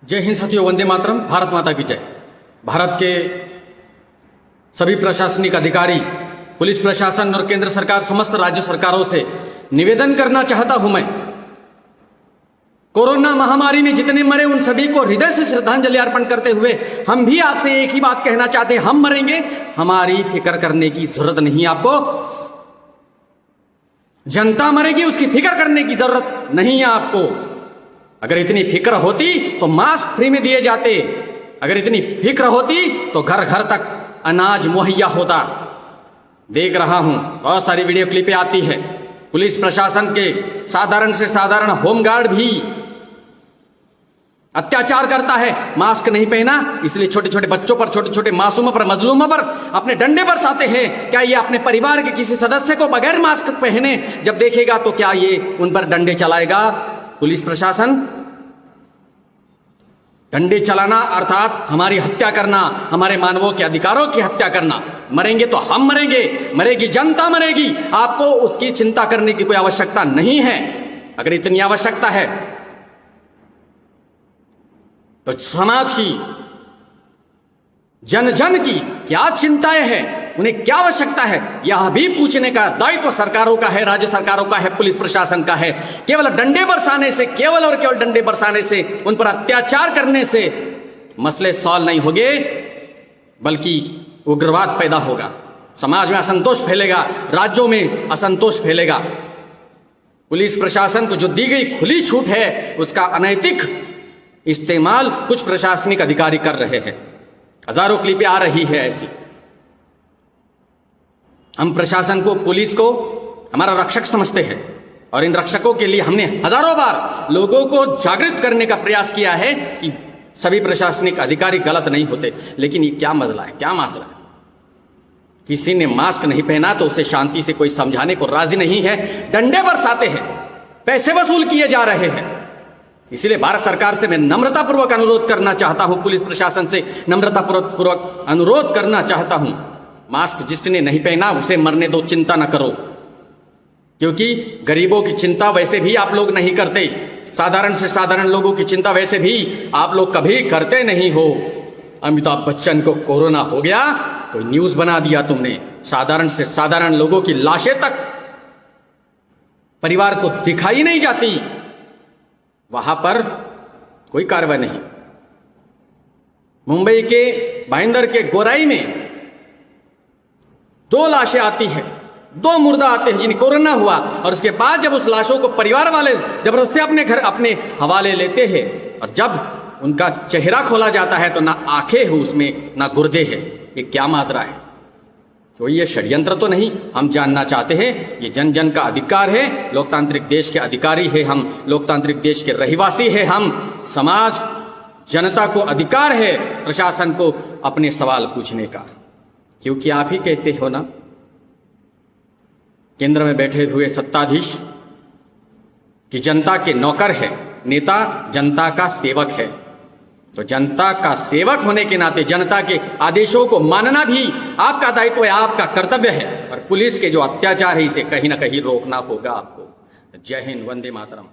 जय हिंद साथियों, वंदे मातरम। भारत माता की जय। भारत के सभी प्रशासनिक अधिकारी, पुलिस प्रशासन और केंद्र सरकार, समस्त राज्य सरकारों से निवेदन करना चाहता हूं मैं, कोरोना महामारी में जितने मरे उन सभी को हृदय से श्रद्धांजलि अर्पण करते हुए हम भी आपसे एक ही बात कहना चाहते हैं, हम मरेंगे, हमारी फिक्र करने की जरूरत नहीं। आपको जनता मरेगी उसकी फिक्र करने की जरूरत नहीं है आपको। अगर इतनी फिक्र होती तो मास्क फ्री में दिए जाते, अगर इतनी फिक्र होती तो घर घर तक अनाज मुहैया होता। देख रहा हूं बहुत सारी वीडियो क्लिपें आती है, पुलिस प्रशासन के साधारण से साधारण होमगार्ड भी अत्याचार करता है। मास्क नहीं पहना इसलिए छोटे छोटे बच्चों पर, छोटे छोटे मासूमों पर, मजलूमों पर अपने डंडे बरसाते हैं। क्या ये अपने परिवार के किसी सदस्य को बगैर मास्क पहने जब देखेगा तो क्या ये उन पर डंडे चलाएगा? पुलिस प्रशासन डंडे चलाना अर्थात हमारी हत्या करना, हमारे मानवों के अधिकारों की हत्या करना। मरेंगे तो हम मरेंगे, मरेगी जनता मरेगी, आपको उसकी चिंता करने की कोई आवश्यकता नहीं है। अगर इतनी आवश्यकता है तो समाज की, जन जन की क्या चिंताएं हैं, उन्हें क्या आवश्यकता है, यह भी पूछने का दायित्व सरकारों का है, राज्य सरकारों का है, पुलिस प्रशासन का है। केवल डंडे बरसाने से, केवल और केवल डंडे बरसाने से, उन पर अत्याचार करने से मसले सॉल्व नहीं होंगे, बल्कि उग्रवाद पैदा होगा, समाज में असंतोष फैलेगा, राज्यों में असंतोष फैलेगा। पुलिस प्रशासन को जो दी गई खुली छूट है उसका अनैतिक इस्तेमाल कुछ प्रशासनिक अधिकारी कर रहे हैं। हजारों क्लिपें आ रही है ऐसी। हम प्रशासन को, पुलिस को हमारा रक्षक समझते हैं और इन रक्षकों के लिए हमने हजारों बार लोगों को जागृत करने का प्रयास किया है कि सभी प्रशासनिक अधिकारी गलत नहीं होते। लेकिन ये क्या मसला है, क्या मसला है? किसी ने मास्क नहीं पहना तो उसे शांति से कोई समझाने को राजी नहीं है, डंडे बरसाते हैं, पैसे वसूल किए जा रहे हैं। इसलिए भारत सरकार से मैं नम्रतापूर्वक अनुरोध करना चाहता हूं, पुलिस प्रशासन से नम्रतापूर्वक अनुरोध करना चाहता हूं, मास्क जिसने नहीं पहना उसे मरने दो, चिंता न करो। क्योंकि गरीबों की चिंता वैसे भी आप लोग नहीं करते, साधारण से साधारण लोगों की चिंता वैसे भी आप लोग कभी करते नहीं हो। अमिताभ बच्चन को कोरोना हो गया तो न्यूज बना दिया तुमने, साधारण से साधारण लोगों की लाशें तक परिवार को दिखाई नहीं जाती, वहां पर कोई कार्रवाई नहीं। मुंबई के भाईंदर के गोराई में 2 लाशें आती है, 2 मुर्दा आते हैं जिन्हें कोरोना हुआ, और उसके बाद जब उस लाशों को परिवार वाले जबरदस्ती अपने घर, अपने हवाले लेते हैं, और जब उनका चेहरा खोला जाता है तो ना आंखें हैं उसमें, ना गुर्दे हैं। ये क्या माजरा है? तो ये षड्यंत्र तो नहीं? हम जानना चाहते हैं। ये जन जन का अधिकार है, लोकतांत्रिक देश के अधिकारी है हम, लोकतांत्रिक देश के रहवासी है हम। समाज, जनता को अधिकार है प्रशासन को अपने सवाल पूछने का, क्योंकि आप ही कहते हो ना, केंद्र में बैठे हुए सत्ताधीश कि जनता के नौकर है, नेता जनता का सेवक है। तो जनता का सेवक होने के नाते जनता के आदेशों को मानना भी आपका दायित्व है, आपका कर्तव्य है। और पुलिस के जो अत्याचार है इसे कहीं ना कहीं रोकना होगा आपको। जय हिंद, वंदे मातरम।